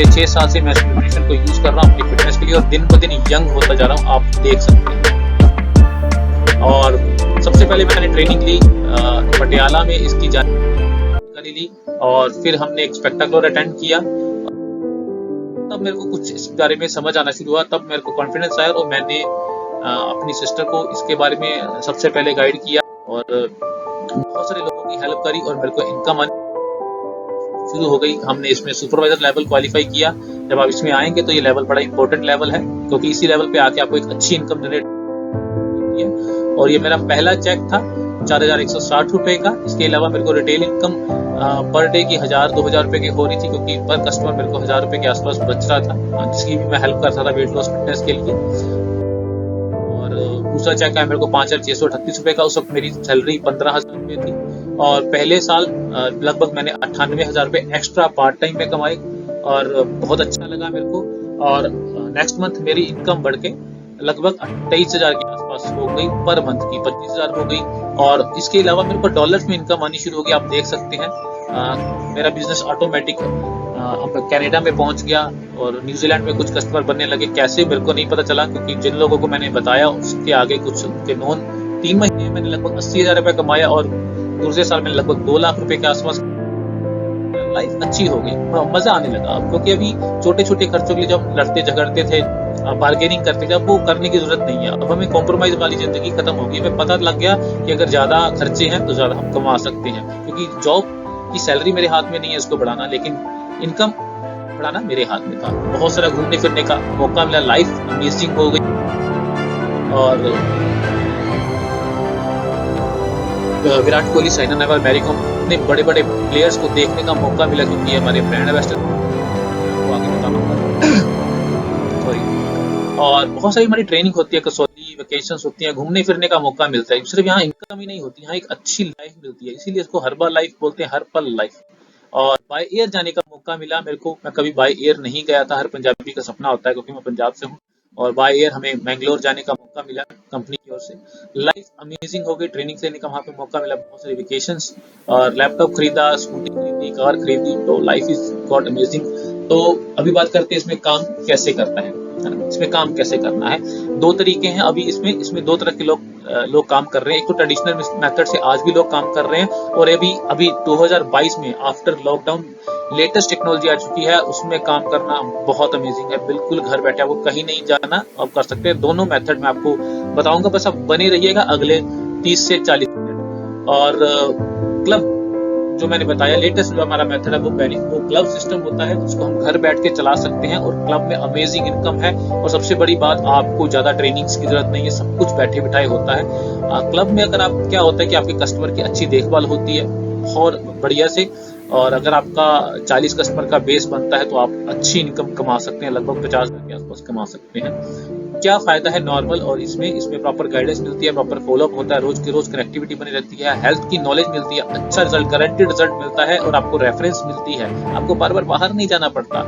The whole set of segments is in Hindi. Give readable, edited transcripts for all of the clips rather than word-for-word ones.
पिछले 6 साल से मैं न्यूट्रिशन को यूज कर रहा हूँ अपनी फिटनेस के लिए और दिन ब दिन यंग होता जा रहा हूँ, आप देख सकते हैं। और सबसे पहले मैंने ट्रेनिंग ली पटियाला में, इसकी जानकारी ली और फिर हमने एक स्पेक्टाकुलर अटेंड किया। तब मेरे को कुछ इस बारे में समझ आना शुरू हुआ, तब मेरे को कॉन्फिडेंस आया और मैंने अपनी सिस्टर को इसके बारे में सबसे पहले गाइड किया और बहुत सारे लोगों की हेल्प करी और मेरे को इनकम शुरू हो गई। हमने इसमें सुपरवाइजर लेवल क्वालिफाई किया। जब आप इसमें आएंगे तो ये लेवल बड़ा इंपॉर्टेंट लेवल है, क्योंकि इसी लेवल पे आके आपको एक अच्छी इनकम जनरेट होती है। और ये मेरा पहला चेक था 4160 रुपए का। इसके अलावा मेरे को रिटेल इनकम पर डे की 1000-2000 रुपए की हो रही थी, क्योंकि पर कस्टमर मेरे को 1000 रुपए के आसपास बच रहा था, जिसकी भी मैं हेल्प करता था वेट लॉस फिटनेस के लिए। और दूसरा चेक आया मेरे को 5638 रुपए का। उस वक्त मेरी सैलरी 15000 रुपए थी और पहले साल लगभग मैंने 98,000 रुपए एक्स्ट्रा पार्ट टाइम में कमाए और बहुत अच्छा लगा मेरे को। और नेक्स्ट मंथ मेरी इनकम बढ़ के लगभग 23,000 के आसपास हो गई पर मंथ की, 25,000 हो गई। और इसके अलावा मेरे को डॉलर्स में इनकम आनी शुरू हो गई। आप देख सकते हैं मेरा बिजनेस ऑटोमेटिक कनाडा में पहुंच गया और न्यूजीलैंड में कुछ कस्टमर बनने लगे। कैसे मेरे को नहीं पता चला, क्योंकि जिन लोगों को मैंने बताया उसके आगे कुछ उनके नॉन 3 महीने में मैंने लगभग 80,000 रुपए कमाया और दूसरे साल में लगभग 2 लाख रुपए के आसपास। लाइफ अच्छी हो गई, मजा आने लगा अब, क्योंकि अभी छोटे छोटे खर्चों के लिए जब लड़ते झगड़ते थे, बार्गेनिंग करते थे, अब वो करने की जरूरत नहीं है। अब हमें कॉम्प्रोमाइज वाली जिंदगी खत्म हो गई। हमें पता लग गया कि अगर ज्यादा खर्चे हैं तो ज्यादा हम कमा सकते हैं, क्योंकि जॉब की सैलरी मेरे हाथ में नहीं है इसको बढ़ाना, लेकिन इनकम बढ़ाना मेरे हाथ में था। बहुत सारा घूमने फिरने का मौका मिला, लाइफ अमेजिंग हो गई। और विराट कोहली, साइना नेहवाल, मैरी कॉम, इतने बड़े बड़े प्लेयर्स को देखने का मौका मिला, क्योंकि हमारे ब्रांड एम्बेसडर को आगे बताना सॉरी। और बहुत सारी हमारी ट्रेनिंग होती है, कसौली वेकेशंस होती है, घूमने फिरने का मौका मिलता है। सिर्फ यहाँ इनकम ही नहीं होती, यहाँ एक अच्छी लाइफ मिलती है, इसीलिए इसको हर बार लाइफ बोलते हैं, हर पल लाइफ। और बाय एयर जाने का मौका मिला मेरे को। मैं कभी बाय एयर नहीं गया था, हर पंजाबी का सपना होता है, क्योंकि मैं पंजाब से हूँ। और बाय एयर हमें मैंगलोर जाने का मौका मिला कंपनी की ओर से। लाइफ अमेजिंग हो गई, ट्रेनिंग लेने का वहाँ पे मौका मिला, बहुत सारी वेकेशंस और लैपटॉप खरीदा, स्कूटी खरीदी, कार खरीदी, तो लाइफ इज गॉट अमेजिंग। तो अभी बात करते हैं इसमें काम कैसे करता है ना। इसमें काम कैसे करना है, 2 तरीके हैं अभी इसमें 2 तरह के लोग काम कर रहे हैं। एक तो ट्रेडिशनल मेथड से आज भी लोग काम कर रहे हैं, और अभी 2022 में आफ्टर लॉकडाउन लेटेस्ट टेक्नोलॉजी आ चुकी है, उसमें काम करना बहुत अमेजिंग है। बिल्कुल घर बैठे, आपको कहीं नहीं जाना, आप कर सकते हैं। दोनों मेथड में आपको बताऊंगा, बस आप बने रहिएगा अगले 30 से 40 मिनट। और क्लब जो मैंने बताया लेटेस्ट जो हमारा मेथड है, वो क्लब सिस्टम होता है, उसको हम घर बैठ के चला सकते हैं और क्लब में अमेजिंग इनकम है। और सबसे बड़ी बात, आपको ज्यादा ट्रेनिंग्स की जरूरत नहीं है, सब कुछ बैठे बिठाए होता है। क्लब में अगर आप क्या होता है कि आपके कस्टमर की अच्छी देखभाल होती है और बढ़िया से, और अगर आपका 40 कस्टमर का बेस बनता है तो आप अच्छी इनकम कमा सकते हैं, लगभग 50,000 के आसपास कमा सकते हैं। क्या फायदा है नॉर्मल और इसमें प्रॉपर गाइडेंस मिलती है, प्रॉपर फॉलोअप होता है, रोज की रोज कनेक्टिविटी बनी रहती है, हेल्थ की नॉलेज मिलती है, अच्छा रिजल्ट, गारंटेड रिजल्ट मिलता है, और आपको रेफरेंस मिलती है, आपको बार बार बाहर नहीं जाना पड़ता।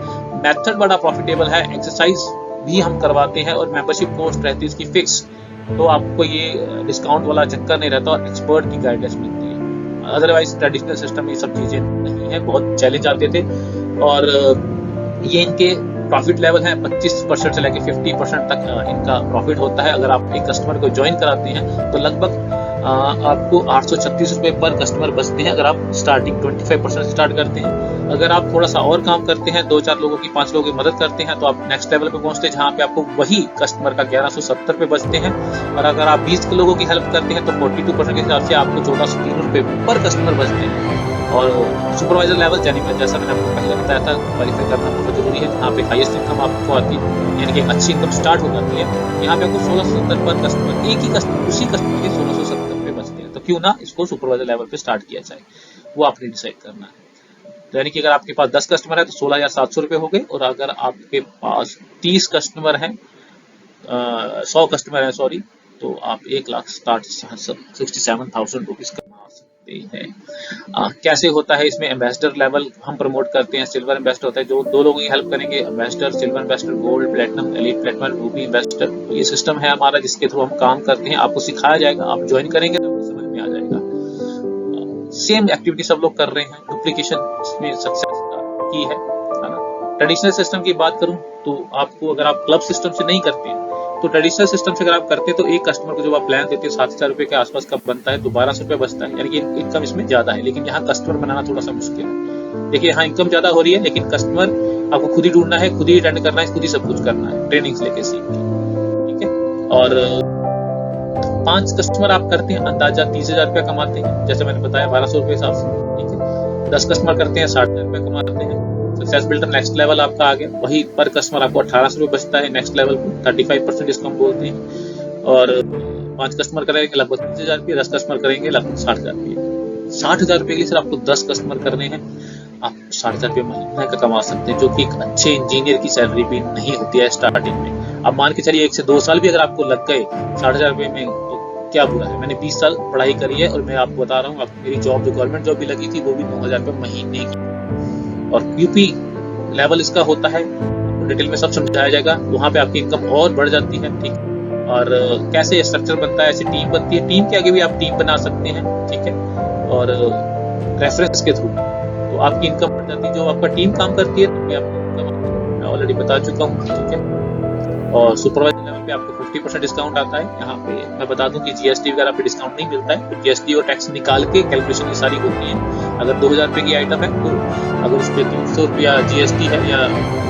मेथड बड़ा प्रॉफिटेबल है, एक्सरसाइज भी हम करवाते हैं और मेंबरशिप कॉस्ट रहती है इसकी फिक्स, तो आपको ये डिस्काउंट वाला चक्कर नहीं रहता और एक्सपर्ट की गाइडेंस मिलती है। अदरवाइज ट्रेडिशनल सिस्टम में ये सब चीजें नहीं है, बहुत चैलेंज आते थे। और ये इनके प्रॉफिट लेवल है 25% से लेकर 50% तक इनका प्रॉफिट होता है। अगर आप एक कस्टमर को ज्वाइन कराते हैं तो लगभग आपको 836 रुपए पर कस्टमर बचते हैं, अगर आप स्टार्टिंग 25% स्टार्ट करते हैं। अगर आप थोड़ा सा और काम करते हैं, 2-4 लोगों की, 5 लोगों की मदद करते हैं, तो आप नेक्स्ट लेवल पे पहुंचते हैं, जहां पे आपको वही कस्टमर का 1170 रुपए बचते हैं। और अगर आप 20 लोगों की हेल्प करते हैं तो 42% के हिसाब से आपको 1403 रुपए पर कस्टमर बचते हैं। और सुपरवाइजर लेवल जैसा मैंने आपको पहले बताया था, क्वालिफाई करना बहुत जरूरी है, यहाँ पे हाईएस्ट इनकम आपको आती है, यानी कि एक अच्छी इनकम स्टार्ट हो जाती है। यहाँ पे आपको 1670 पर कस्टमर, एक ही कस्टमर, उसी कस्टमर के 1670 रुपए बचते हैं, तो क्यों ना इसको सुपरवाइजर लेवल पे स्टार्ट किया जाए, वो आपने डिसाइड करना है। तो यानी कि अगर आपके पास 10 कस्टमर है तो 16,700 रुपए हो गए, और अगर आपके पास 30 कस्टमर हैं, 100 कस्टमर है सॉरी, तो आप 1 लाख स्टार्ट 67,000 रुपीज कमा सकते हैं। कैसे होता है इसमें, एम्बेसडर लेवल हम प्रमोट करते हैं, सिल्वर एम्बेसडर होता है, जो 2 लोगों की हेल्प करेंगे, ambassador, silver ambassador, gold, platinum, elite platinum, Ruby ambassador. तो ये सिस्टम है हमारा जिसके थ्रू हम काम करते हैं, आपको सिखाया जाएगा, आप ज्वाइन करेंगे तो आपको समझ में आ जाएगा। सेम एक्टिविटी सब लोग कर रहे हैं, डुप्लीकेशन इसमें सक्सेस की है ना। ट्रेडिशनल सिस्टम की बात करूं तो आपको, अगर आप क्लब सिस्टम से नहीं करते हैं तो ट्रेडिशनल सिस्टम से अगर आप करते हैं तो एक कस्टमर को जब आप प्लान देते हैं 7,000 रुपए के आसपास का बनता है, तो 1,200 रुपए बचता है, यानी कि इनकम इसमें ज्यादा है। लेकिन यहाँ कस्टमर बनाना थोड़ा सा मुश्किल है। देखिए यहाँ इनकम ज्यादा हो रही है, लेकिन कस्टमर आपको खुद ही ढूंढना है, खुद ही अटेंड करना है, खुद ही सब कुछ करना है, ट्रेनिंग्स लेके सीख के, ठीक है। और 5 कस्टमर आप करते हैं, अंदाजा 30,000 रुपया कमाते हैं, जैसे मैंने बताया 1,200 रुपए हिसाब से, ठीक है। 10 कस्टमर करते हैं, 60,000 रुपया कमाते हैं। सक्सेस बिल्डर नेक्स्ट लेवल आपका आ गया, वही पर कस्टमर आपको 1,800 रुपये बचता है नेक्स्ट लेवल को, 35% जिसको हम बोलते हैं। और 5 कस्टमर करेंगे लगभग 30,000 रुपये, 10 कस्टमर करेंगे लगभग 60,000 रुपये। 60,000 रुपये के लिए सर आपको 10 कस्टमर करने हैं, आप 60,000 रुपये महीने का कमा सकते हैं, जो कि एक अच्छे इंजीनियर की सैलरी भी नहीं होती है स्टार्टिंग में। अब मान के चलिए 1 से 2 साल भी अगर आपको लग गए 60,000 रुपये में, तो क्या बुरा है। मैंने 20 साल पढ़ाई करी है और मैं आपको बता रहा हूँ, मेरी जॉब जो गवर्नमेंट जॉब भी लगी थी वो भी 9,000 रुपये महीने की। और यूपी लेवल इसका होता है, डिटेल में सब समझाया जाएगा, वहाँ पे आपकी इनकम और बढ़ जाती है, ठीक। और कैसे स्ट्रक्चर बनता है, ऐसी टीम बनती है, टीम के आगे भी आप टीम बना सकते हैं, ठीक है। और रेफरेंस के थ्रू तो आपकी इनकम बढ़ जाती है, जो आपका टीम काम करती है तो आपकी इनकम मैं ऑलरेडी बता चुका हूँ, ठीक है। और सुपरवाइजर लेवल पे आपको 50% डिस्काउंट आता है। यहाँ पे मैं बता दूं कि जीएसटी वगैरह पे डिस्काउंट नहीं मिलता है, तो जीएसटी और टैक्स निकाल के कैलकुलेशन ये सारी होती है। अगर 2,000 रुपये की आइटम है तो अगर उस पर 300 रुपया जीएसटी है या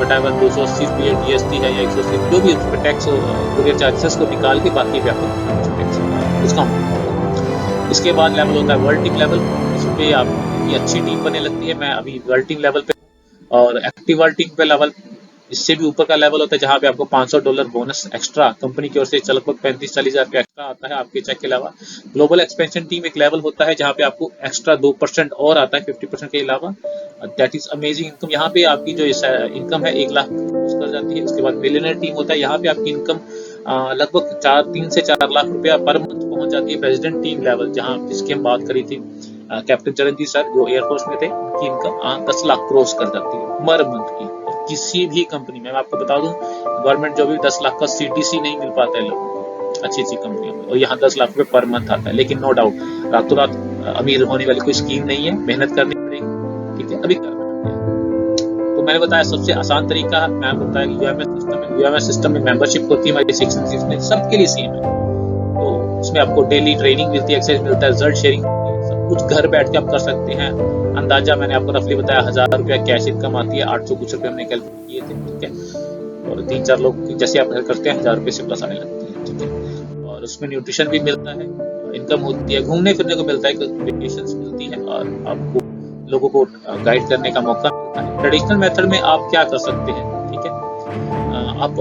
वटाइवर 280 रुपये जीएसटी है या 180, जो भी उस पर टैक्स कुरियर चार्जेस को निकाल के बाकी पे आपको टैक्स डिस्काउंट। इसके बाद लेवल होता है वर्ल्ड टीम लेवल, इस पर आपकी अच्छी टीम बनने लगती है। मैं अभी वर्ल्ड टीम लेवल पे और एक्टिव वर्ल्ड टीम पे लेवल, इससे भी ऊपर का लेवल होता है जहाँ पे आपको $500 बोनस एक्स्ट्रा कंपनी की ओर से लगभग 35-40 हज़ार एक्स्ट्रा आता है आपके चेक के अलावा। ग्लोबल एक्सपेंशन टीम एक लेवल होता है जहाँ पे आपको एक्स्ट्रा 2% और आता है 50% के अलावा। That is amazing income. यहाँ पे आपकी जो इनकम है 1 लाख कर जाती है। उसके बाद मिलियनर टीम होता है, यहाँ पे आपकी इनकम लगभग 3 से 4 लाख रुपया पर मंथ पहुंच जाती है। प्रेसिडेंट टीम लेवल जहाँ जिसकी हम बात करी थी कैप्टन चरणजीत सर जो एयरफोर्स में थे, उनकी इनकम 10 लाख क्रॉस कर जाती है पर मंथ की। किसी भी कंपनी में मैं आपको बता दूं गवर्नमेंट जॉब भी 10 लाख का सीटीसी नहीं मिल पाता है लोगों को अच्छी कंपनियों में, और यहाँ 10 लाख रुपए पर मंथ आता है। लेकिन नो डाउट रातों रात अमीर होने वाली कोई स्कीम नहीं है, मेहनत करनी पड़ेगी, ठीक है। अभी करना है तो मैंने बताया सबसे आसान तरीका मैं आपको बताया कि यूएमएस सिस्टम में मेंबरशिप होती है हमारी 6 में, सबके लिए सेम है। तो उसमें आपको डेली ट्रेनिंग मिलती है, एक्सरसाइज मिलता है, रिजल्ट शेयरिंग, सब कुछ घर बैठ के आप कर सकते हैं। अंदाजा मैंने आपको रफली बताया 1,000 रुपया कैश इनकम आती है, 800 कुछ रुपए हमने कैलकुलेट किए थे, ठीक है। और 3-4 लोग जैसे आप करते हैं 1,000 रुपए से प्लस आने लगती है, ठीक है। और उसमें न्यूट्रिशन भी मिलता है, इनकम होती है, घूमने फिरने को मिलता है, वेकेशंस मिलती है और आपको लोगों को गाइड करने का मौका मिलता है। ट्रेडिशनल मेथड में आप क्या कर सकते हैं, ठीक है। आप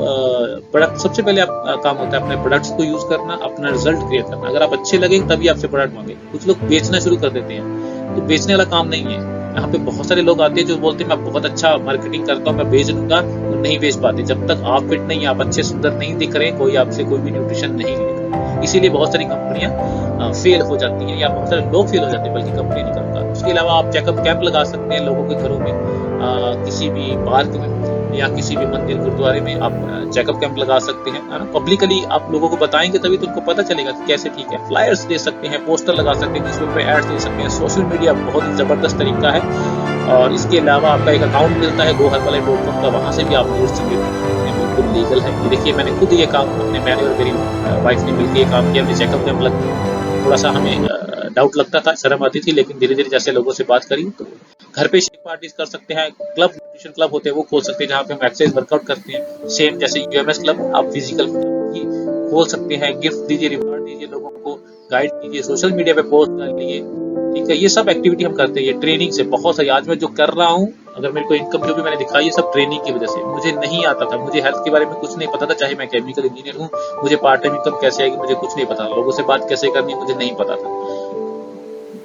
प्रोडक्ट सबसे पहले आप काम होता है अपने प्रोडक्ट्स को यूज करना, अपना रिजल्ट क्रिएट करना। अगर आप अच्छे लगे तभी आपसे प्रोडक्ट मांगे। कुछ लोग बेचना शुरू कर देते हैं, तो बेचने वाला काम नहीं है। यहाँ पे बहुत सारे लोग आते हैं जो बोलते हैं मैं बहुत अच्छा मार्केटिंग करता हूँ, मैं बेच दूंगा, और नहीं बेच पाते। जब तक आप फिट नहीं, आप अच्छे सुंदर नहीं दिख रहे, कोई आपसे कोई भी न्यूट्रिशन नहीं लेगा। इसीलिए बहुत सारी कंपनियां फेल हो जाती हैं या बहुत सारे लोग फेल हो जाते हैं, बल्कि कंपनी नहीं करता। उसके अलावा आप चेकअप कैंप लगा सकते हैं लोगों के घरों में, किसी भी पार्क में या किसी भी मंदिर गुरुद्वारे में आप चेकअप कैंप लगा सकते हैं, है ना। पब्लिकली आप लोगों को बताएंगे तभी तो उनको पता चलेगा कि कैसे ठीक है। फ्लायर्स दे सकते हैं, पोस्टर लगा सकते हैं, न्यूज़पेपर पे एड्स दे सकते हैं। सोशल मीडिया बहुत ही जबरदस्त तरीका है। और इसके अलावा आपका एक अकाउंट मिलता है goherbalife.com का, वहां से भी आप लीड्स जनरेट कर सकते हैं, बिल्कुल लीगल है। देखिए मैंने खुद ये काम मैंने और मेरी वाइफ ने मिलकर ये काम किया। हमने चेकअप कैंप थोड़ा सा हमें डाउट लगता था, शर्म आती थी, लेकिन धीरे धीरे जैसे लोगों से बात करी तो घर पे शेक पार्टीज कर सकते हैं। क्लब न्यूट्रिशन क्लब होते हैं वो खोल सकते हैं जहाँ पे हम एक्सरसाइज वर्कआउट करते हैं। सेम जैसे यूएमएस क्लब आप फिजिकल ही खोल सकते हैं। गिफ्ट दीजिए, रिवार्ड दीजिए, लोगों को गाइड कीजिए, सोशल मीडिया पे पोस्ट डालिए, ठीक है। ये सब एक्टिविटी हम करते हैं। ये ट्रेनिंग से बहुत सारी आज मैं जो कर रहा हूँ, अगर मेरे को इनकम जो भी मैंने दिखाई है सब ट्रेनिंग की वजह से। मुझे नहीं आता था, मुझे हेल्थ के बारे में कुछ नहीं पता था, चाहे मैं केमिकल इंजीनियर हूँ। मुझे पार्ट टाइम इनकम कैसे आएगी मुझे कुछ नहीं पता, लोगों से बात कैसे करनी मुझे नहीं पता था।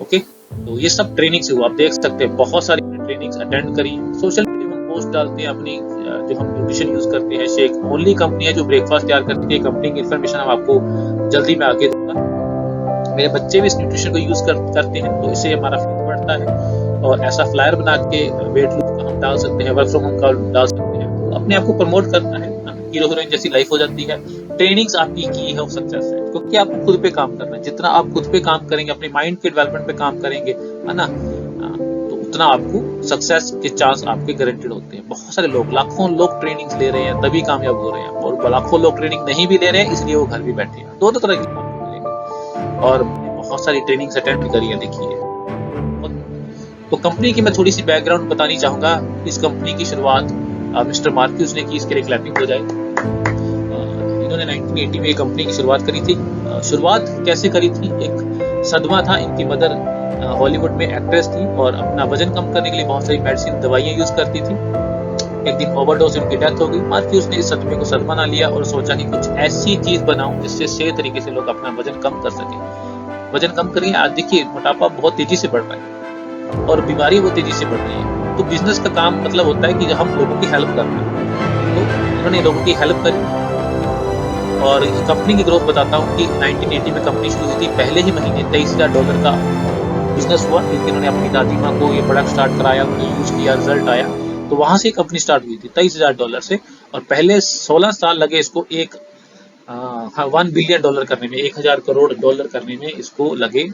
ओके, तो ये सब ट्रेनिंग से हुआ। आप देख सकते हैं बहुत सारी ट्रेनिंग्स अटेंड करी। सोशल मीडिया में पोस्ट डालते हैं अपनी जो हम न्यूट्रिशन यूज करते हैं। शेक ओनली कंपनी है जो ब्रेकफास्ट तैयार करती है। कंपनी की इन्फॉर्मेशन हम आपको जल्दी में आगे दूंगा। मेरे बच्चे भी इस न्यूट्रिशन को यूज करते हैं, तो इससे हमारा फिट बढ़ता है। और ऐसा फ्लायर बना के वेट लूज का हम डाल सकते हैं, वर्क फ्रॉम होम का डाल सकते हैं। तो अपने आप को प्रमोट करना है, हीरो हीरोइन जैसी लाइफ हो जाती है। ट्रेनिंग्स आपकी की है सक्सेस है, क्योंकि आपको खुद पे काम करना है। जितना आप खुद पे काम करेंगे, अपने माइंड के डेवलपमेंट पे काम करेंगे, है ना, तो उतना आपको सक्सेस के चांस आपके गारंटेड होते हैं। बहुत सारे लोग, लाखों लोग ट्रेनिंग ले रहे हैं तभी कामयाब हो रहे हैं, और लाखों लोग ट्रेनिंग नहीं भी ले रहे हैं इसलिए वो घर भी बैठे हैं। दोनों तरह की आपको मिलेंगे, और बहुत सारी ट्रेनिंग अटेंड भी करी है, देखिए। तो कंपनी की मैं थोड़ी सी बैकग्राउंड बतानी चाहूंगा। इस कंपनी की शुरुआत मिस्टर मार्क्यूस ने की, इसके लिए क्लैपिंग हो जाए। इन्होंने 1980 में कंपनी की शुरुआत करी थी। शुरुआत कैसे करी थी? एक सदमा था, इनकी मदर हॉलीवुड में एक्ट्रेस थी और अपना वजन कम करने के लिए बहुत सारी मेडिसिन दवाइयां यूज करती थी। एक दिन ओवरडोज उनकी डेथ हो गई। मार्क्यूस ने इस सदमे को सदमा ना लिया और सोचा कि कुछ ऐसी चीज बनाऊं जिससे सही तरीके से लोग अपना वजन कम कर सके। वजन कम करिए, आज देखिए मोटापा बहुत तेजी से बढ़ रहा है और बीमारी बहुत तेजी से बढ़ रही है। तो बिजनेस का काम मतलब होता है कि हम लोगों की हेल्प करना है। तो उन्होंने लोगों की हेल्प करी और कंपनी की ग्रोथ बताता हूँ कि 1980 में कंपनी शुरू हुई थी। पहले ही महीने $23,000 का बिजनेस हुआ, क्योंकि उन्होंने अपनी दादी माँ को ये प्रोडक्ट स्टार्ट कराया, उन्होंने यूज किया, रिजल्ट आया, तो वहां से कंपनी स्टार्ट हुई थी $23,000 से। और पहले 16 साल लगे इसको $1 बिलियन करने में, 1,000 करोड़ डॉलर करने में इसको लगे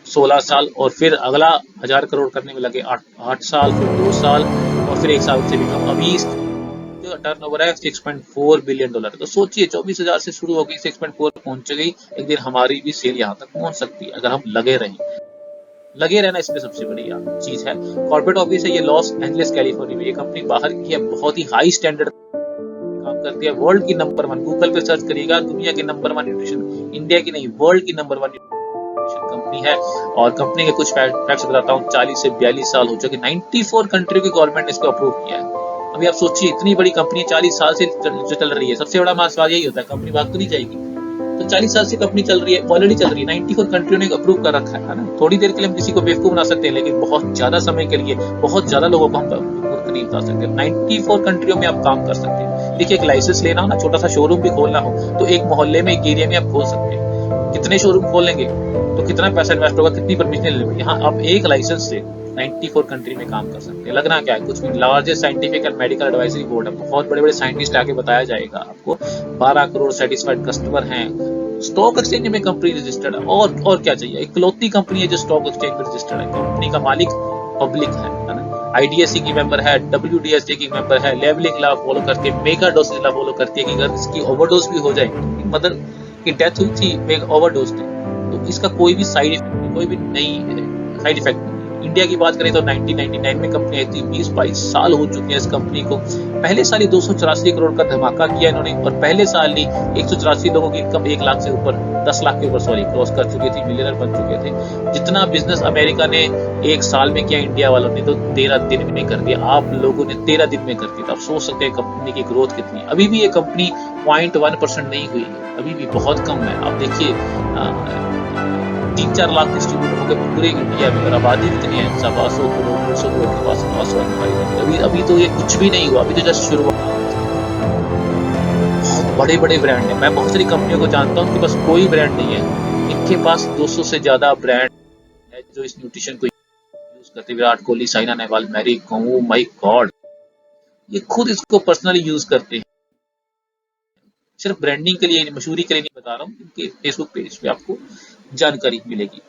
16 साल, और फिर अगला 1,000 करोड़ करने में लगे 8 साल, फिर 2 साल, और फिर 1 साल से भी कम। अभी जो टर्नओवर है $6.4 बिलियन। तो सोचिए 24,000 से शुरू हो गई, 6.4 पहुंच गई। एक दिन हमारी भी सेल यहाँ तक पहुंच सकती है अगर हम लगे रहें। लगे रहना इसमें सबसे बड़ी चीज है। कॉर्पोरेट ऑफिस है ये लॉस एंजलिस कैलिफोर्निया में। ये कंपनी बाहर की है, बहुत ही हाई स्टैंडर्ड काम करती है। वर्ल्ड की नंबर 1, गूगल पे सर्च करिएगा, दुनिया की नंबर 1 न्यूट्रिशन, इंडिया की नहीं वर्ल्ड की नंबर 1 कंपनी है। और कंपनी के कुछ फैक्ट्स बताता हूँ। 40 से 42 साल हो चुके, 94 कंट्री की गवर्नमेंट ने इसको अप्रूव किया है। अभी आप सोचिए, इतनी बड़ी कंपनी 40 साल से चल रही है। सबसे बड़ा सवाल यही होता है, कंपनी भाग तो नहीं जाएगी? तो 40 साल से कंपनी चल रही है, ऑलरेडी चल रही है, 94 कंट्रियों ने अप्रूव कर रखा है ना। थोड़ी देर के लिए हम किसी को बेवकूफ बना सकते हैं, लेकिन बहुत ज्यादा समय के लिए बहुत ज्यादा लोगों को हम मूर्ख नहीं बता सकते। 94 कंट्रियों में आप काम कर सकते हैं। देखिए, एक लाइसेंस लेना हो ना, छोटा सा शोरूम भी खोलना हो, तो एक मोहल्ले में, एक एरिया में आप खोल सकते हैं। कितने शोरूम खोलेंगे तो कितना पैसा इन्वेस्ट होगा, कितनी परमिशन लेंगे। यहाँ आप एक लाइसेंस से 94 कंट्री में काम कर सकते हैं। लगना क्या है, कुछ भी। Largest scientific and medical advisory board है, बहुत बड़े बड़े साइंटिस्ट आके बताया जाएगा आपको। 12 करोड़ सेटिस्फाइड कस्टमर हैं। स्टॉक एक्सचेंज में कंपनी रजिस्टर्ड है, और क्या चाहिए। इकलौती कंपनी है जो स्टॉक एक्सचेंज में रजिस्टर्ड है। कंपनी का मालिक पब्लिक है ना। IDSC की मेंबर है, WDSJ की मेंबर है, लेवलिंग लॉ फॉलो करती है, मेगा डोसेज लॉ फॉलो करती है कि अगर इसकी ओवरडोज भी हो जाए, मदर की डेथ हुई थी मेगा ओवरडोज से, तो इसका कोई भी साइड इफेक्ट, कोई भी नहीं साइड इफेक्ट। इंडिया की बात करें तो 1999 में कंपनी आई थी। 20-22 साल हो चुके हैं इस कंपनी को। पहले साल ही 284 करोड़ का धमाका किया इन्होंने, और पहले साल ही 184 लोगों की इनकम 1 लाख से ऊपर, 10 लाख के ऊपर क्रॉस कर चुकी थी, मिलियनर बन चुके थे। जितना बिजनेस अमेरिका ने 1 साल में किया, इंडिया वालों ने तो 13 दिन में कर दिया। आप लोगों ने 13 दिन में कर दिया। आप सोच सकते हैं कंपनी की ग्रोथ कितनी। अभी भी ये कंपनी 0.1% नहीं हुई है, अभी भी बहुत कम है। आप देखिए 3-4 लाख डिस्ट्रीब्यूटर हो गए पूरे इंडिया में, और आबादी कितनी है, 100 करोड़ 150 करोड़ के पास। अभी तो ये कुछ भी नहीं हुआ, अभी तो जस्ट शुरुआत। बहुत बड़े बड़े ब्रांड है। मैं बहुत सारी कंपनियों को जानता हूँ कि बस कोई ब्रांड नहीं है, इनके पास 200 से ज्यादा ब्रांड है जो इस न्यूट्रिशन को यूज करते हैं। Virat Kohli, Saina Nehwal, Mary Kom, oh my god, ये खुद इसको पर्सनली यूज करते हैं। सिर्फ ब्रांडिंग के लिए, मशहूरी के लिए नहीं बता रहा हूँ, इनके फेसबुक पेज पे आपको जानकारी मिलेगी।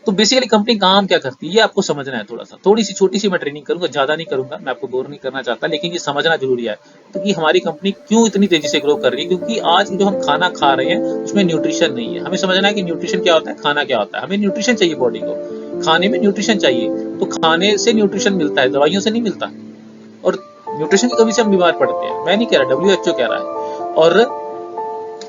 तो बेसिकली कंपनी काम क्या करती है ये आपको समझना है। थोड़ी सी छोटी सी मैं ट्रेनिंग करूंगा, ज्यादा नहीं करूंगा, मैं आपको बोर नहीं करना चाहता, लेकिन ये समझना जरूरी है। तो कि हमारी कंपनी क्यों इतनी तेजी से ग्रो कर रही है, क्योंकि आज जो हम खाना खा रहे हैं उसमें न्यूट्रिशन नहीं है। हमें समझना है कि न्यूट्रिशन क्या होता है, खाना क्या होता है। हमें न्यूट्रिशन चाहिए, बॉडी को खाने में न्यूट्रिशन चाहिए, तो खाने से न्यूट्रिशन मिलता है, दवाइयों से नहीं मिलता। और न्यूट्रिशन की कमी से हम बीमार पड़ते हैं। मैं नहीं कह रहा, WHO कह रहा है। और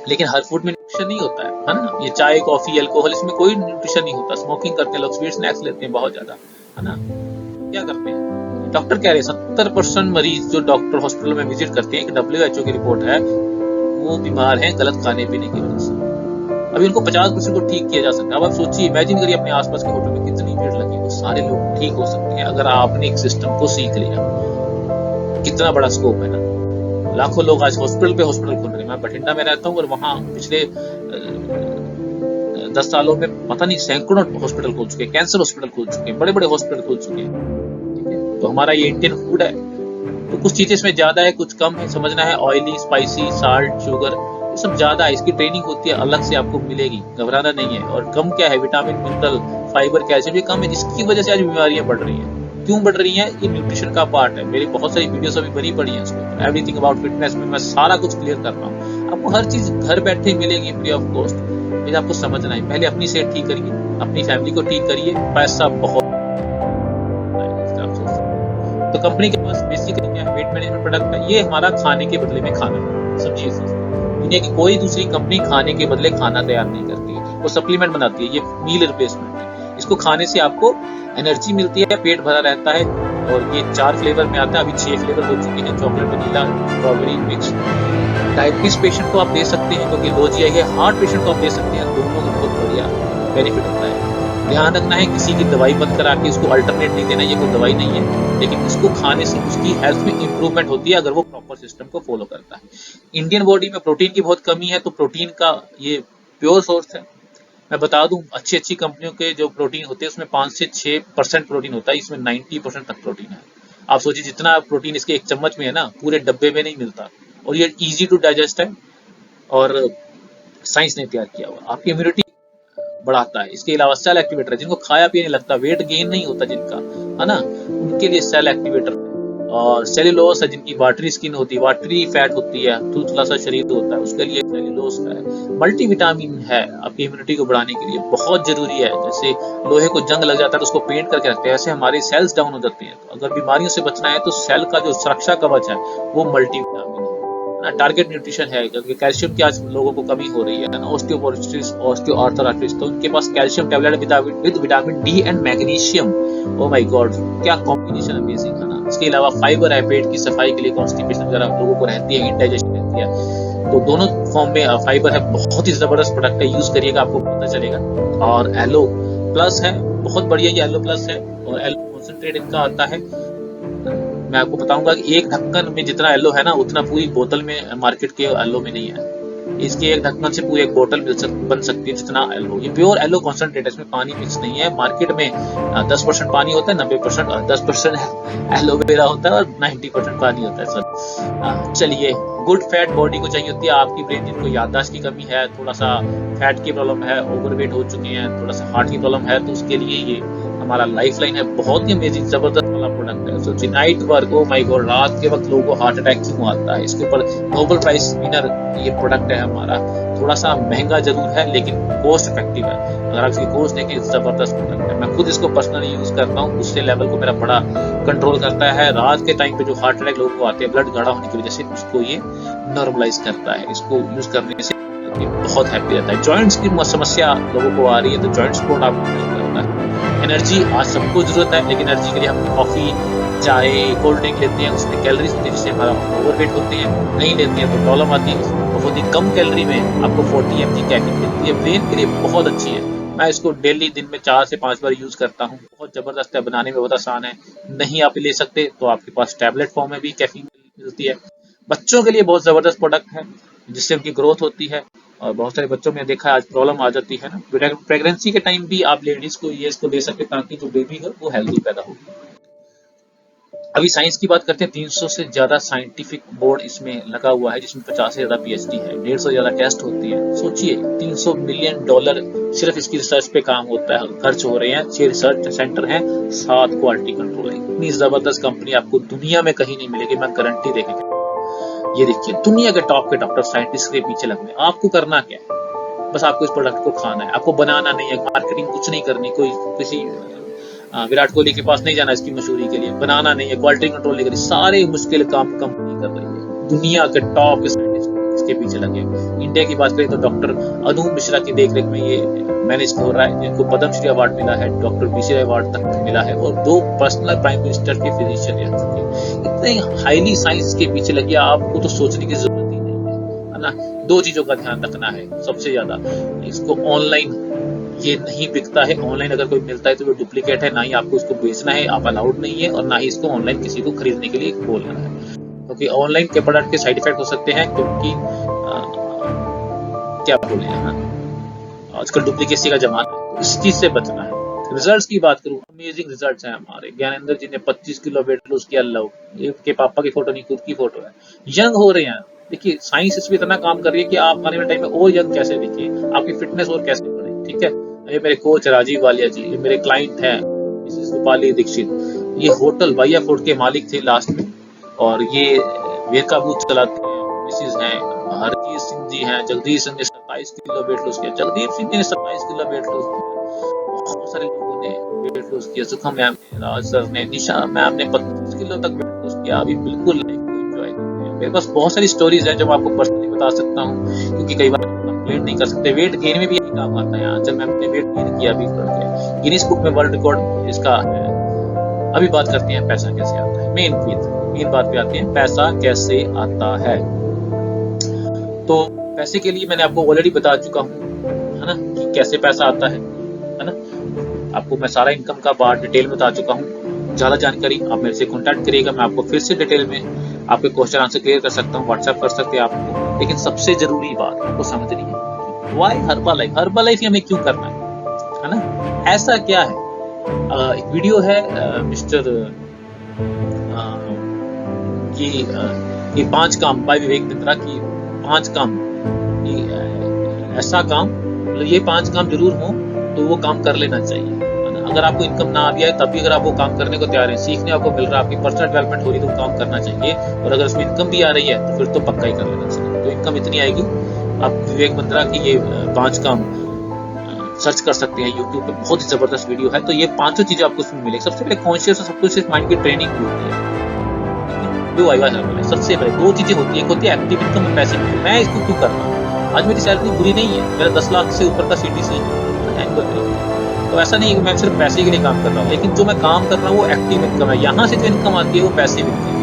लेकिन हर फूड में न्यूट्रिशन नहीं होता है ना। ये चाय, कॉफी, अल्कोहल, इसमें कोई न्यूट्रिशन नहीं होता। स्मोकिंग करते हैं लोग, स्वीट स्नैक्स लेते हैं बहुत ज्यादा, है ना। क्या करते हैं, डॉक्टर कह रहे हैं 70% मरीज जो डॉक्टर हॉस्पिटल में विजिट करते हैं, एक WHO की रिपोर्ट है, वो बीमार हैं गलत खाने पीने की वजह से। अभी उनको 50% को ठीक किया जा सकता है। अब आप सोचिए, इमेजिन करिए अपने आसपास के होटल में कितनी भीड़ लगी, वो सारे लोग ठीक हो सकते हैं अगर आपने एक सिस्टम को सीख लिया। कितना बड़ा स्कोप है ना। लाखों लोग आज हॉस्पिटल पे हॉस्पिटल खोल रहे हैं। मैं बठिंडा में रहता हूँ और वहाँ पिछले 10 सालों में पता नहीं सैकड़ों हॉस्पिटल खोल चुके हैं, कैंसर हॉस्पिटल खोल चुके हैं, बड़े बड़े हॉस्पिटल खोल चुके हैं। ठीक है, तो हमारा ये इंडियन फूड है, तो कुछ चीजें इसमें ज्यादा है, कुछ कम है। समझना है, ऑयली, स्पाइसी, साल्ट, शुगर, ये सब ज्यादा है। इसकी ट्रेनिंग होती है, अलग से आपको मिलेगी, घबराना नहीं है। और कम क्या है, विटामिन, मिनरल, फाइबर, कैल्शियम, ये कम है, जिसकी वजह से आज बीमारियां बढ़ रही हैं। क्यों बढ़ रही हैं? ये न्यूट्रिशन का पार्ट है। मेरी बहुत सारी वीडियोस अभी बनी पड़ी हैं इसके ऊपर, एवरीथिंग अबाउट फिटनेस में मैं सारा कुछ क्लियर कर रहा हूँ। आपको हर चीज घर बैठे मिलेगी फ्री ऑफ कॉस्ट। लेकिन आपको समझना है, पहले अपनी सेहत ठीक करिए, अपनी फैमिली को ठीक करिए, पैसा बहुत। तो कंपनी के पास बेसिकली क्या है? वेट मैनेजमेंट प्रोडक्ट है। ये हमारा खाने के बदले में खाना है। समझिए इसे। दुनिया की कोई दूसरी कंपनी खाने के बदले खाना तैयार नहीं करती है, वो सप्लीमेंट बनाती है। ये मील रिप्लेसमेंट है। इसको खाने से आपको एनर्जी मिलती है, पेट भरा रहता है। और ये 4 फ्लेवर में आता है, अभी 6 फ्लेवर हो चुके हैं, chocolate, vanilla, strawberry, mix. Diabetes patient को आप दे सकते हैं क्योंकि लो जी है। हार्ट पेशेंट को आप दे सकते हैं, दोनों को बहुत बढ़िया बेनिफिट होता है। ध्यान रखना है, किसी की दवाई बंद करा के उसको अल्टरनेट नहीं देना। ये कोई दवाई नहीं है, लेकिन इसको खाने से उसकी हेल्थ में इंप्रूवमेंट होती है अगर वो प्रॉपर सिस्टम को फॉलो करता है। इंडियन बॉडी में प्रोटीन की बहुत कमी है, तो प्रोटीन का ये प्योर सोर्स है। मैं बता दूं, अच्छी अच्छी कंपनियों के जो प्रोटीन होते हैं उसमें 5 से 6% प्रोटीन होता है, इसमें 90% तक प्रोटीन है। आप सोचिए, जितना प्रोटीन इसके एक चम्मच में है ना, पूरे डब्बे में नहीं मिलता। और ये इजी टू डाइजेस्ट है, और साइंस ने तैयार किया हुआ, आपकी इम्यूनिटी बढ़ाता है। इसके अलावा सेल एक्टिवेटर है। जिनको खाया पिया नहीं लगता, वेट गेन नहीं होता जिनका, है ना, उनके लिए सेल एक्टिवेटर है। और सेल्यूलोस है, जिनकी वाटरी स्किन होती है, वाटरी फैट होती है, थुलथुला सा शरीर होता है, उसके लिए सेल्यूलोस का है। मल्टीविटामिन है, आपकी इम्यूनिटी को बढ़ाने के लिए बहुत जरूरी है। जैसे लोहे को जंग लग जाता है तो उसको पेंट करके रखते हैं, ऐसे हमारे सेल्स डाउन हो जाते हैं। तो अगर बीमारियों से बचना है तो सेल का जो सुरक्षा कवच है वो मल्टीविटामिन है। टारगेट न्यूट्रिशन है, क्योंकि कैल्शियम की आज लोगों को कमी हो रही है, ऑस्टियोपोरोसिस, ऑस्टियोआर्थराइटिस, तो उनके पास calcium tablet with vitamin D and magnesium. Oh my God, क्या कॉम्बिनेशन अमेजिंग है ना। इसके अलावा फाइबर है, पेट की सफाई के लिए, कॉन्स्टिपेशन वगैरह लोगों को रहती है, इंडाइजेशन रहती है, तो दोनों फॉर्म में फाइबर है। बहुत ही जबरदस्त प्रोडक्ट है, यूज करिएगा आपको पता चलेगा। और एलो प्लस है, बहुत बढ़िया ये एलो प्लस है। और एलो कॉन्सेंट्रेट इनका आता है, मैं आपको बताऊंगा कि एक ढक्कन में जितना एलो है ना, उतना पूरी बोतल में मार्केट के एलो में नहीं है। इसके एक ढक्कन से पूरी एक बोतल बन सकती है जितना एलो। ये प्योर एलो कॉन्सेंट्रेट है, इसमें पानी मिक्स नहीं है। मार्केट में 10% पानी होता है, 90% 10% एलोवेरा होता है, और 90% पानी होता है सर। चलिए, गुड फैट बॉडी को चाहिए होती है। आपकी ब्रेन, जिनको याददाश्त की कमी है, थोड़ा सा फैट की प्रॉब्लम है, ओवरवेट हो चुके हैं, थोड़ा सा हार्ट की प्रॉब्लम है, तो उसके लिए ये हमारा लाइफ लाइन है। बहुत ही अमेजिंग जबरदस्त वाला प्रोडक्ट है। So night work, oh my God, रात के वक्त लोगों को हार्ट अटैक क्यों आता है? इसके ऊपर नोबेल प्राइज विनर ये प्रोडक्ट है हमारा। थोड़ा सा महंगा जरूर है, लेकिन कॉस्ट इफेक्टिव है। अगर आप इसकी कॉस्ट देखें, जबरदस्त प्रोडक्ट है। मैं खुद इसको पर्सनली यूज करता हूँ, गुस्से लेवल को मेरा बड़ा कंट्रोल करता है। रात के टाइम पे जो हार्ट अटैक लोगों को आते हैं ब्लड गाढ़ा होने की वजह से, उसको ये नॉर्मलाइज करता है। इसको यूज करने से बहुत हैप्पी रहता है। जॉइंट्स की समस्या लोगों को आ रही है, तो जॉइंट सपोर्ट आपको हेल्प करता है। एनर्जी आज सबको जरूरत है, लेकिन एनर्जी के लिए हम कॉफी, चाय, कोल्ड ड्रिंक लेते हैं, उसमें कैलोरीज होती है जिससे हमारा ओवरवेट होते हैं। नहीं लेते हैं तो प्रॉब्लम आती है। बहुत ही कम कैलोरी में आपको 40 mg कैफीन मिलती है, ब्रेन के लिए बहुत अच्छी है। मैं इसको डेली दिन में 4 से 5 बार यूज करता हूँ। बहुत जबरदस्त है, बनाने में बहुत आसान है। नहीं आप ले सकते तो आपके पास टैबलेट फॉर्म में भी कैफीन मिलती है। बच्चों के लिए बहुत जबरदस्त प्रोडक्ट है, जिससे उनकी ग्रोथ होती है। और बहुत सारे बच्चों में देखा है आज प्रॉब्लम आ जाती है ना, प्रेगनेंसी के टाइम भी आप लेडीज को ये इसको दे सकते, ताकि जो बेबी है वो हेल्दी पैदा हो। अभी साइंस की बात करते हैं, 300 से ज्यादा साइंटिफिक बोर्ड इसमें लगा हुआ है, जिसमें 50 से ज्यादा पीएचडी है, 150 से ज्यादा टेस्ट होती है। सोचिए, $300 मिलियन सिर्फ इसकी रिसर्च पे काम होता है, खर्च हो रहे हैं। 6 रिसर्च सेंटर हैं, 7 क्वालिटी कंट्रोल है। इतनी जबरदस्त कंपनी आपको दुनिया में कहीं नहीं मिलेगी, मैं गारंटी देके। ये देखिए, दुनिया के टॉप के डॉक्टर साइंटिस्ट के पीछे लगे। आपको करना क्या है? बस आपको इस प्रोडक्ट को खाना है, आपको बनाना नहीं है, मार्केटिंग कुछ नहीं करनी। कोई किसी विराट कोहली के पास नहीं जाना इसकी मशहूरी के लिए, बनाना नहीं है, क्वालिटी कंट्रोल नहीं करनी। सारे मुश्किल काम कंपनी कर रही है। दुनिया के टॉप के साइंटिस्ट इसके पीछे लगे। इंडिया की बात करें तो डॉक्टर अनूप मिश्रा की देखरेख में ये मैनेज हो रहा है, जिनको पद्मश्री अवार्ड मिला है, डॉक्टर बीसी अवार्ड तक मिला है, और 2 पर्सनल प्राइम मिनिस्टर के फिजिशियन रह चुके हैं। इतने हाईली साइंस के पीछे लगे, आपको तो सोचने की जरूरत ही नहीं है ना। 2 चीजों का ध्यान रखना है सबसे ज्यादा। इसको ऑनलाइन ये नहीं बिकता है, ऑनलाइन अगर कोई मिलता है तो वो डुप्लीकेट है। ना ही आपको इसको बेचना है, आप अलाउड नहीं है, और ना ही इसको ऑनलाइन किसी को खरीदने के लिए बोलना है, क्योंकि ऑनलाइन के प्रोडक्ट के साइड इफेक्ट हो सकते हैं। क्योंकि क्या बोले, आजकल डुप्लीकेसी का जमाना है, इस चीज से बचना है। रिजल्ट्स की बात करूं, अमेजिंग रिजल्ट्स हैं हमारे। ज्ञानेंद्र जी ने 25 किलो वेट लॉस किया। लो, ये के पापा की फोटो नहीं, खुद की फोटो है। यंग हो रहे हैं। देखिए, साइंस इसमें इतना काम कर रही है कि आप आने वाले टाइम में और यंग कैसे दिखिए, आपकी फिटनेस और कैसे बढ़े। ठीक है, ये मेरे कोच राजीव वालिया जी, ये मेरे क्लाइंट हैं, मिसेस रूपाली दीक्षित। ये होटल वाया फूड के मालिक थे लास्ट में, और ये वेरका बूथ चलाते हैं, मिसिज हैं हरजीत सिंह जी हैं, जगदीश सिंह ने 27 किलो वेट लॉस किया, जगदीप सिंह ने 27 किलो वेट लॉस किया, बहुत सारे लोगों ने वेट लॉस किया, सुखम मैम ने, राज सर ने, निशा मैम ने 25 किलो तक वेट लॉस किया, अभी बिल्कुल लाइफ को एंजॉय करते हैं। मेरे पास बहुत सारी स्टोरीज हैं जो मैं आपको पर्सनली बता सकता हूँ, क्योंकि कई बार कंप्लेंट नहीं कर सकते। वेट गेन में भी यही काम आता है। आंचल मैम ने वेट गेन किया, अभी बढ़ गया, गिनीज बुक में वर्ल्ड रिकॉर्ड इसका है। अभी बात करते हैं पैसा कैसे आता है। मेन बात पे आते हैं, पैसा कैसे आता है। तो पैसे के लिए मैंने आपको ऑलरेडी बता चुका हूँ, है ना, कि कैसे पैसा आता है ना। आपको मैं सारा इनकम का पार्ट डिटेल में बता चुका हूँ। ज्यादा जानकारी आप मेरे से कांटेक्ट करिएगा, मैं आपको फिर से डिटेल में आपके क्वेश्चन आंसर क्लियर कर सकता हूँ, व्हाट्सएप कर सकते हैं आपको। लेकिन सबसे जरूरी बात आपको समझनी है, व्हाई हर्बल लाइफ हमें क्यों करना है ना, ऐसा क्या है। एक वीडियो है मिस्टर ये 5 काम बाय विवेक बिंद्रा की, 5 काम, ऐसा काम, मतलब ये 5 काम जरूर हो तो वो काम कर लेना चाहिए। अगर आपको इनकम ना भी आए तब भी अगर आप वो काम करने को तैयार हैं, सीखने आपको मिल रहा है, आपकी पर्सनल डेवलपमेंट हो रही है, तो काम करना चाहिए। और अगर उसमें इनकम भी आ रही है तो फिर तो पक्का ही कर लेना चाहिए। तो इनकम इतनी आएगी, आप विवेक बिंद्रा की ये 5 काम सर्च कर सकते हैं यूट्यूब पे, बहुत ही जबरदस्त वीडियो है। तो ये 5 चीजें आपको उसमें मिलेगी। सबसे पहले कॉन्शियस और सबकॉन्शियस माइंड की ट्रेनिंग भी होती है, जो वाइवा है। सबसे पहले 2 चीजें होती है, एक होती है एक्टिव इनकम और पैसिव इनकम। मैं इसको क्यों कर रहा हूँ, आज मेरी सैलरी बुरी नहीं है, मेरा 10 लाख से ऊपर का सीटीसी है, तो ऐसा नहीं है कि मैं सिर्फ पैसे के लिए काम कर रहा हूँ। लेकिन जो मैं काम कर रहा हूँ वो एक्टिव इनकम है, यहाँ से जो इनकम आती है वो पैसिव इनकम है।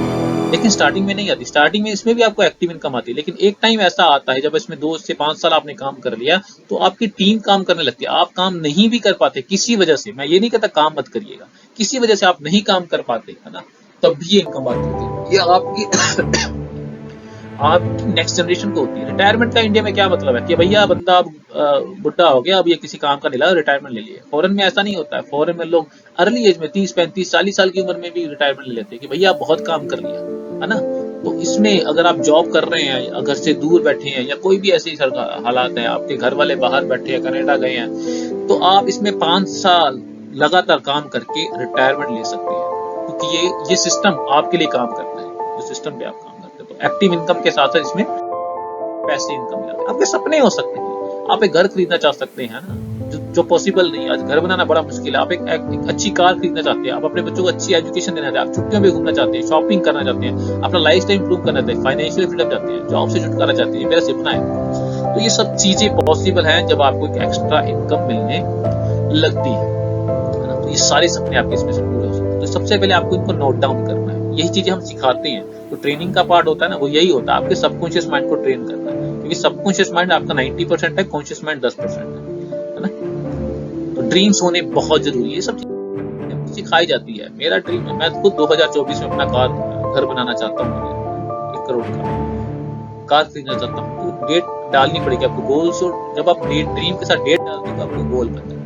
लेकिन स्टार्टिंग में नहीं आती, स्टार्टिंग में इसमें भी आपको एक्टिव इनकम आती है, लेकिन एक टाइम ऐसा आता है जब इसमें 2 से 5 साल आपने काम कर लिया तो आपकी टीम काम करने लगती है, आप काम नहीं भी कर पाते किसी वजह से। मैं ये नहीं कहता काम मत करिएगा, किसी वजह से आप नहीं काम कर पाते, है ना, तब भी ये इनकम आती है। ये आपकी आपकी नेक्स्ट जनरेशन को होती है। रिटायरमेंट का इंडिया में क्या मतलब है कि भैया बंदा अब बुढ़ा हो गया, अब ये किसी काम का नहीं लगा, रिटायरमेंट ले लिया। फॉरेन में ऐसा नहीं होता है, फॉरेन में लोग अर्ली एज में 30, 35, 40 साल की उम्र में भी रिटायरमेंट ले लेते हैं कि भैया बहुत काम कर लिया, है ना। तो इसमें अगर आप जॉब कर रहे हैं, घर से दूर बैठे हैं, या कोई भी ऐसी हालात है, आपके घर वाले बाहर बैठे हैं, कनाडा गए हैं, तो आप इसमें 5 साल लगातार काम करके रिटायरमेंट ले सकते हैं, क्योंकि ये सिस्टम आपके लिए काम करता है, जो सिस्टम पे आप काम करते हैं। तो एक्टिव इनकम के साथ इसमें पैसे इनकम मिलता है। आपके सपने हो सकते हैं, आप एक घर खरीदना चाह सकते हैं ना, जो पॉसिबल नहीं है। आज घर बनाना बड़ा मुश्किल है। आप एक अच्छी कार खरीदना चाहते हैं, आप अपने बच्चों को अच्छी एजुकेशन देना चाहते हैं, आप छुट्टियों में घूमना चाहते हैं, शॉपिंग करना चाहते हैं, अपना लाइफ स्टाइल इंप्रूव करना चाहते हैं, फाइनेंशियल फ्रीडम चाहते हैं, जॉब से छुटकारा चाहते हैं, मेरा सपना है। तो ये सब चीजें पॉसिबल है जब आपको एक एक्स्ट्रा इनकम मिलने लगती है ना। तो ये सारे सपने आपके इसमें से पूरे हो सकते हैं। तो सबसे पहले आपको इनको नोट डाउन करना है, यही चीजें हम सिखाते हैं। तो ट्रेनिंग का पार्ट होता है ना, वो यही होता है, आपके सबकॉन्शियस माइंड को ट्रेन करना है, क्योंकि सबकॉन्शियस माइंड आपका 90% है, कॉन्शियस माइंड 10% है ना। तो ड्रीम्स होने बहुत जरूरी है, ये सब चीजें सिखाई जाती है। मेरा ड्रीम है, मैं खुद 2024 में अपना घर बनाना चाहता हूँ, 1 करोड़ का कार खरीदना चाहता हूँ। तो डेट डालनी पड़ेगी आपको, गोल्स, और जब आप ड्रीम के साथ डेट डालते हैं तो आपको गोल बन जाते हैं।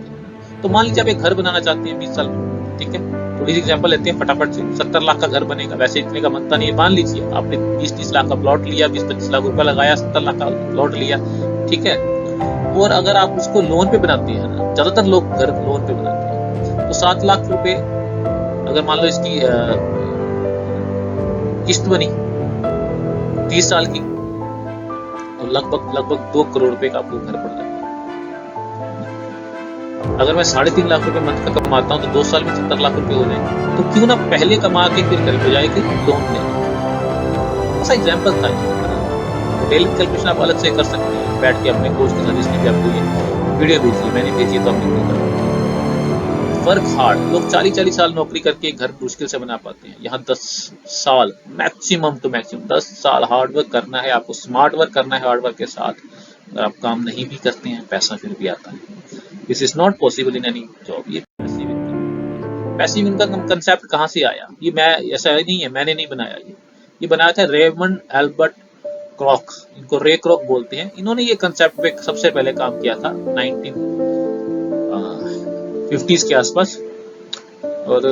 तो मान लीजिए आप एक घर बनाना चाहते हैं 20 साल में, ठीक है, थोड़ी सी एग्जांपल लेते हैं फटाफट से। 70 लाख का घर बनेगा, वैसे इतने का बनता नहीं है। मान लीजिए आपने 20-30 लाख का प्लॉट लिया, 20-25 लाख रुपया लगाया, 70 लाख का प्लॉट लिया, ठीक है। और अगर आप उसको लोन पे बनाते हैं ना, ज्यादातर लोग घर लोन पे बनाते हैं, तो 7 लाख रुपए अगर मान लो इसकी किस्त बनी 30 साल की, तो लगभग 2 करोड़ रुपए का आपको घर पड़ जाता है। अगर मैं 3.5 लाख रुपए मंथ का कमाता हूँ तो 2 साल में 70 लाख रुपए हो जाए, तो क्यों ना पहले कमा के फिर घर पे जाए कि लोन ले। ऐसा एग्जाम्पल था। डेली कैलकुलेशन आप अलग से कर सकते हैं, बैठ के अपने कोच के साथ। इसलिए भी आपको ये वीडियो भेजी, मैंने भेजी, तो आपने वर्क हार्ड। लोग 40-40 साल नौकरी करके घर मुश्किल से बना पाते हैं, यहाँ 10 साल मैक्सिमम टू मैक्सिमम 10 साल हार्ड वर्क करना है आपको, स्मार्ट वर्क करना है हार्ड वर्क के साथ। अगर आप काम नहीं भी करते हैं, पैसा फिर भी आता है। This is not possible in any job. ये पैसिव इनकम कंसेप्ट कहाँ से आया? ये मैं ऐसा नहीं है, मैंने नहीं बनाया। ये बनाया था रेमंड एल्बर्ट क्रॉक, इनको रे क्रॉक बोलते हैं। इन्होंने ये कंसेप्ट पे सबसे पहले काम किया था 1950s के आसपास और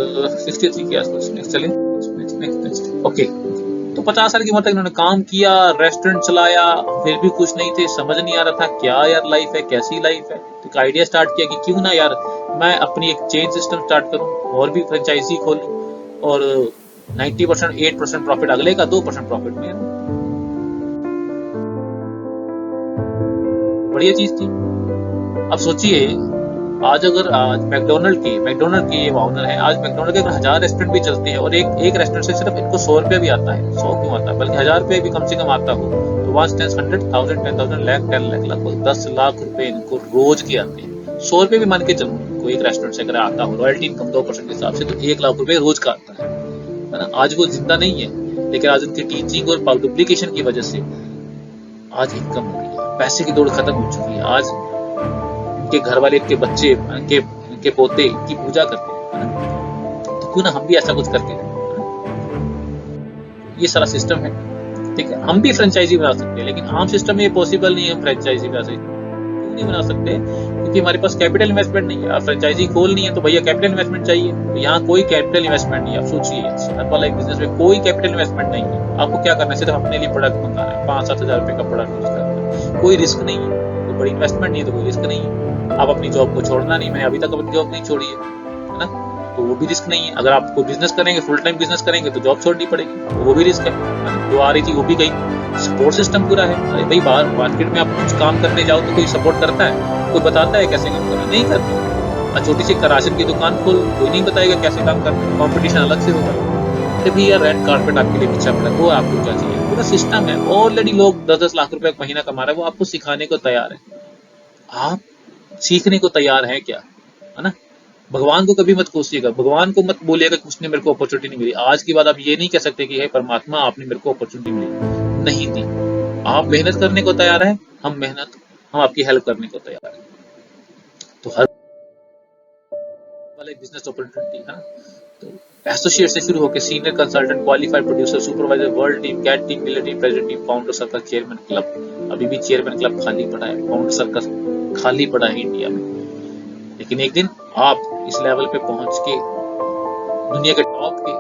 63 के आसपास। Next okay. तो 50 साल की उम्र तक इन्होंने काम किया, रेस्टोरेंट चलाया, फिर भी खुश नहीं थे, समझ नहीं आ रहा था क्या यार लाइफ है, कैसी लाइफ है। तो एक आइडिया स्टार्ट किया कि क्यों ना यार मैं अपनी एक चेन सिस्टम स्टार्ट करूं और भी फ्रेंचाइजी खोलूं, और 90% 8% प्रॉफिट अगले का, 2% प्रॉफिट में। बढ़िया चीज थी। अब सोचिए, आज मैकडोनल्ड के ये ओनर है, आज मैकडोनल्ड के अगर 1000 रेस्टोरेंट भी चलते हैं और एक रेस्टोरेंट से सिर्फ इनको 100 रुपया भी आता है, 100 क्यों आता है, बल्कि 1000 रुपये भी कम से कम आता हो, तो 1 10 100 10,000 लाख 10 लाख लगभग 10 लाख रुपए इनको रोज के आते हैं। 100 रुपये भी मान के चलो कोई एक रेस्टोरेंट से अगर आता हो, रॉयल्टी इनकम 2% के हिसाब से, तो 1 लाख रुपए रोज का आता है ना। आज वो जिंदा नहीं है, लेकिन आज उनकी टीचिंग और पब्लिकेशन की वजह से आज इनकम हो गई है, पैसे की दौड़ खत्म हो चुकी है। आज इनके घर वाले, इनके बच्चे, इनके पोते इनकी पूजा करते हैं, है ना। तो क्यों ना हम भी ऐसा कुछ करके दें, है ना? ये सारा सिस्टम है, ठीक है। हम भी फ्रेंचाइजी बना सकते हैं, लेकिन आम सिस्टम में ये पॉसिबल नहीं है हम फ्रेंचाइजी बना सकते। क्यों नहीं बना सकते? क्योंकि हमारे पास कैपिटल इन्वेस्टमेंट नहीं है। आप फ्रेंचाइजी खोलनी है तो भैया कैपिटल इन्वेस्टमेंट चाहिए, तो यहाँ कोई कैपिटल इन्वेस्टमेंट नहीं है। आप सोचिए, हर वाला एक बिजनेस में कोई कैपिटल इन्वेस्टमेंट नहीं है। आपको क्या करना है, सिर्फ अपने लिए प्रोडक्ट मंगाना है, 5-7 हजार रुपए का प्रोडक्ट यूज करना है, कोई रिस्क नहीं है, कोई बड़ी इन्वेस्टमेंट नहीं है, तो कोई रिस्क नहीं है। आप अपनी जॉब को छोड़ना नहीं, मैंने अभी तक अपनी जॉब नहीं छोड़ी है ना, तो वो भी रिस्क नहीं है। अगर आप कोई बिजनेस करेंगे, फुल टाइम बिजनेस करेंगे, तो जॉब छोड़नी पड़ेगी, तो वो भी रिस्क है ना? जो आ रही थी वो भी गई। सपोर्ट सिस्टम पूरा है। अरे भाई, बाहर मार्केट में आप कुछ काम करने जाओ तो कोई सपोर्ट करता है, कोई बताता है कैसे काम करना? नहीं करता। छोटी सी राशन की दुकान खोल, कोई नहीं बताएगा कैसे काम करना है, कॉम्पिटिशन अलग से होगा। अरे भैया, रेड कारपेट आपके लिए बिछा पड़ा है, वो आपको क्या चाहिए? पूरा सिस्टम है, ऑलरेडी लोग 10-10 लाख रुपए महीना कमा रहे हैं, वो आपको सिखाने को तैयार है। आप सीखने को तैयार है क्या, है ना। भगवान को कभी मत कोसिएगा, भगवान को मत बोलिएगा कि उसने मेरे को अपॉर्चुनिटी नहीं मिली। आज की बात आप ये नहीं कह सकते कि हे परमात्मा, आपने मेरे को अपॉर्चुनिटी मिली नहीं दी। आप मेहनत करने को तैयार है, हम आपकी हेल्प करने को तैयार है। तो हर वाले बिजनेस अपॉर्चुनिटी है, तो एसोसिएट से शुरू होकर senior consultant, qualified producer, supervisor, world team, cat team, military team, present team, founder circle, chairman club. अभी भी चेयरमैन क्लब खाली पड़ा है, फाउंडर सर्कल खाली पड़ा है इंडिया में। लेकिन एक दिन आप इस लेवल पे पहुंच के दुनिया के टॉप के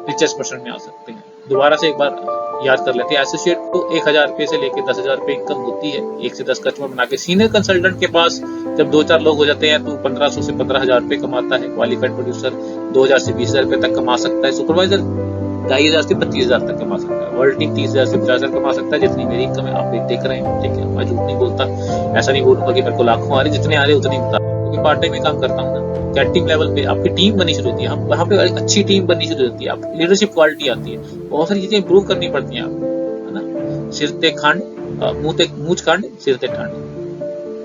रिचेस्ट पर्सन में आ सकते हैं। दोबारा से एक बार याद कर लेते हैं, एसोसिएट को 1000 रुपए से लेकर 10,000 रुपए इनकम होती है, 1 से 10 कस्टमर बना के। सीनियर कंसल्टेंट के पास जब 2-4 लोग हो जाते हैं तो 1500 से 15,000 रुपए कमाता है। क्वालिफाइड प्रोड्यूसर 2,000 से 20,000 रुपए तक कमा सकता है। सुपरवाइजर 2,500 से 25,000 तक कमा सकता है। वर्ल्ड टीम 30,000 से 50,000 कमा सकता है, जितनी मेरी इनकम है आप देख रहे हैं, ठीक है। मैं झूठ नहीं बोलता, ऐसा नहीं बोलूंगा कि मेरे को लाखों आ रहे, जितने आ रहे उतने बता, क्योंकि पार्ट टाइम में काम करता हूँ ना। कैट टीम लेवल पे आपकी टीम बननी शुरू होती है, वहाँ पे एक अच्छी टीम बननी शुरू होती है, आप लीडरशिप क्वालिटी आती है, बहुत सारी चीजें इंप्रूव करनी पड़ती हैं आपको, है ना। सिर ते खंड, मूछ खंड, सिर ते ठंड,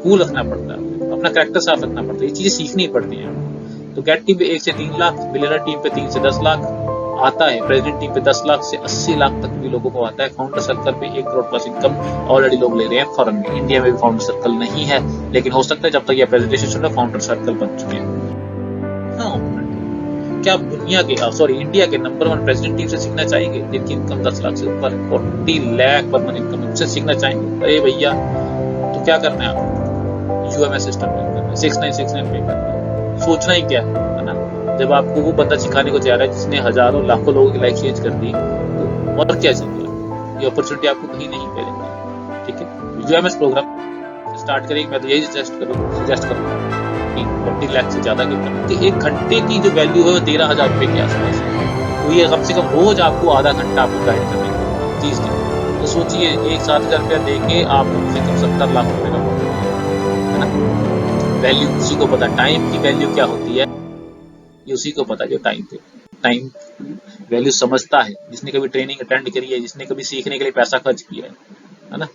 कूल रखना पड़ता है, अपना कैरेक्टर साफ रखना पड़ता है, ये चीजें सीखनी पड़ती हैं। तो कैट टीम पे 1 से 3 लाख, मिलियनर टीम पे 3 से 10 लाख आता है, प्रेसिडेंट टीम पे 10 लाख से 80 लाख तक भी लोगों को आता है। फाउंडर सर्कल पे 1 करोड़ प्लस इनकम ऑलरेडी लोग ले रहे हैं फॉरेन में। इंडिया में भी फाउंडर सर्कल नहीं है, लेकिन हो सकता है जब तक ये प्रेजेंटेशन सुन रहे फाउंडर सर्कल बन चुके हैं। क्या दुनिया के इंडिया के नंबर 1 प्रेसिडेंट टीम से सीखना चाहेंगे, जिनकी इनकम 10 लाख से ऊपर, 40 लाख पर मंथ इनकम, उनसे सीखना चाहेंगे? अरे भैया, तो क्या करना है आपको? यूएमएस सिस्टम पे करना है, 6969 पे करना है, सोचना ही क्या है ना। जब आपको वो बंदा सिखाने को तैयार है जिसने हजारों लाखों लोगों की लाइफ चेंज कर दी, तो और क्या चाहिए? ये अपॉर्चुनिटी आपको कहीं नहीं मिलेगी, ठीक है। यूएमएस प्रोग्राम स्टार्ट करेंगे, मैं तो यही सजेस्ट करूंगा कि 40 लाख से ज्यादा की इनकम, कि 1 घंटे की जो वैल्यू है वो 13,000 रुपए के आसपास है। तो ये कम से कम रोज आपको आधा घंटा आपको गाइड करने को 30 दिन, तो सोचिए 7,000 रुपया दे के आप कम से कम 70 लाख रुपए का है ना। वैल्यू उसी को पता, टाइम की वैल्यू क्या होती है ये उसी को पता, जो टाइम वैल्यू समझता है, जिसने कभी ट्रेनिंग अटेंड करी है, जिसने कभी सीखने के लिए पैसा खर्च किया है ना।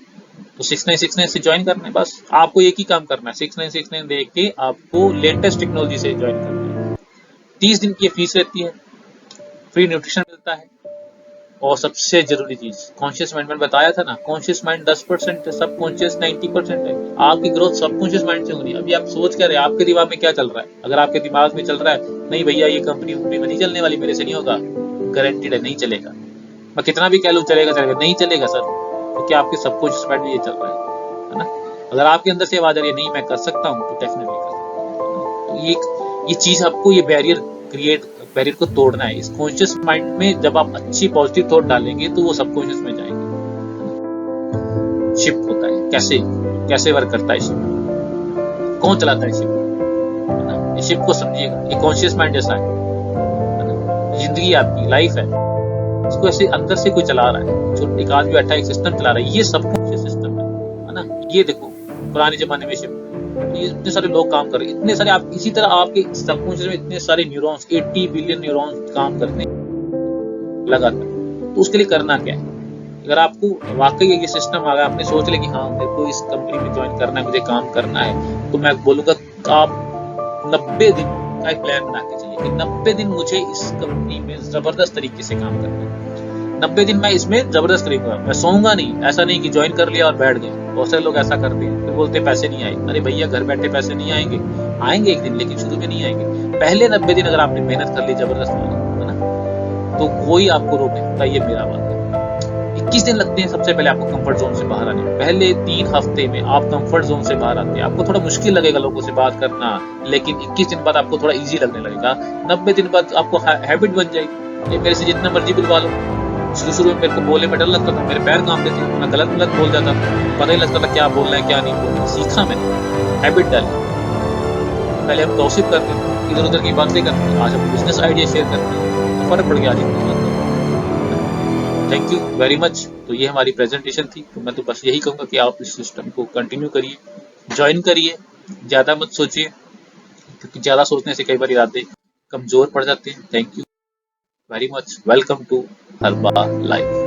तो 6969 से ज्वाइन करना है, बस आपको एक ही काम करना है, 6969 देख के आपको लेटेस्ट टेक्नोलॉजी से ज्वाइन करना है। 30 दिन की फीस रहती है, फ्री न्यूट्रिशन मिलता है, और सबसे जरूरी चीज कॉन्शियस माइंड में बताया था ना, कॉन्शियस माइंड 10% है, सब कॉन्शियस 90% है। आपकी ग्रोथ सब कॉन्शियस माइंड से होनी है। अभी आप सोच क्या रहे, आपके दिमाग में क्या चल रहा है? अगर आपके दिमाग में चल रहा है नहीं भैया ये कंपनी में नहीं चलने वाली, मेरे से नहीं होगा, गारंटीड है नहीं चलेगा, मैं कितना भी कह लूं चलेगा नहीं चलेगा सर, तो क्या आपके सबकॉन्शियस माइंड में ये चल रहा है ना। अगर आपके अंदर से आवाज आ रही है नहीं मैं कर सकता हूँ, तो डेफिनेटली कर सकता हूँ। तो ये चीज आपको, ये बैरियर को तोड़ना है। इस कॉन्शियस माइंड में जब आप अच्छी पॉजिटिव थॉट डालेंगे तो वो सबकॉन्शियस में जाएंगे। शिप होता है, कैसे वर्क करता है शिप, कौन चलाता है शिप, है ना। ये शिप को समझिएगा, ये कॉन्शियस माइंड जैसा है ना। जिंदगी आपकी लाइफ है, इसको ऐसे अंदर से कोई चला रहा है, जो एक आदमी बैठा है एक सिस्टम चला रहा है, ये सबकॉन्शियस सिस्टम है ना। ये देखो पुराने जमाने में ये इतने सारे लोग काम कर रहे हैं, इतने सारे आप इसी तरह आपके सबकॉन्शियस में इतने सारे न्यूरॉन्स 80 बिलियन न्यूरॉन्स काम करते हैं लगातार। तो उसके लिए करना क्या है? अगर आपको वाकई ये सिस्टम आ गया, आपने सोच लिया कि हाँ मेरे को इस कंपनी में ज्वाइन करना है, मुझे काम करना है, तो मैं बोलूंगा आप 90 दिन का एक प्लान बना के चलिए कि 90 दिन मुझे इस कंपनी में जबरदस्त तरीके से काम करना है। 90 दिन मैं इसमें जबरदस्त करूंगा, मैं सोऊंगा नहीं। ऐसा नहीं कि ज्वाइन कर लिया और बैठ गए, बहुत सारे लोग ऐसा करते हैं, फिर बोलते हैं पैसे नहीं आए। अरे भैया घर बैठे पैसे नहीं आएंगे, आएंगे एक दिन, लेकिन शुरू में नहीं आएंगे। पहले 90 दिन अगर आपने मेहनत कर ली जबरदस्त वाली, है ना, तो कोई आपको रोक नहीं सकता। ये मेरा बात है। 21 दिन लगते हैं सबसे पहले आपको कंफर्ट जोन से बाहर आने में। पहले 3 हफ्ते में आप कंफर्ट जोन से बाहर आते हैं, आपको थोड़ा मुश्किल लगेगा लोगों से बात करना, लेकिन 21 दिन बाद आपको थोड़ा इजी लगने लगेगा। 90 दिन बाद आपको हैबिट बन जाएगी। ये मेरे से जितना मर्जी बुलवा लो। शुरू में मेरे को बोलने में डर लगता था, मेरे पैर कांपते थे, मैं गलत बोल जाता था, पता ही लगता था क्या बोल रहे हैं क्या नहीं बोल रहे। सीखा मैंने, हैबिट डाली। पहले हम गॉसिप करते थे, इधर उधर की बातें करते थे, आज हम बिजनेस आइडिया शेयर करते हैं, तो फर्क पड़ गया आज इतना। Thank you very much. तो ये हमारी प्रेजेंटेशन थी। तो मैं तो बस यही कहूँगा कि आप इस सिस्टम को कंटिन्यू करिए, ज्वाइन करिए, ज़्यादा मत सोचिए, क्योंकि ज़्यादा सोचने से कई बार इरादे कमज़ोर पड़ जाते हैं। Thank you very much. Welcome to हर्बा life.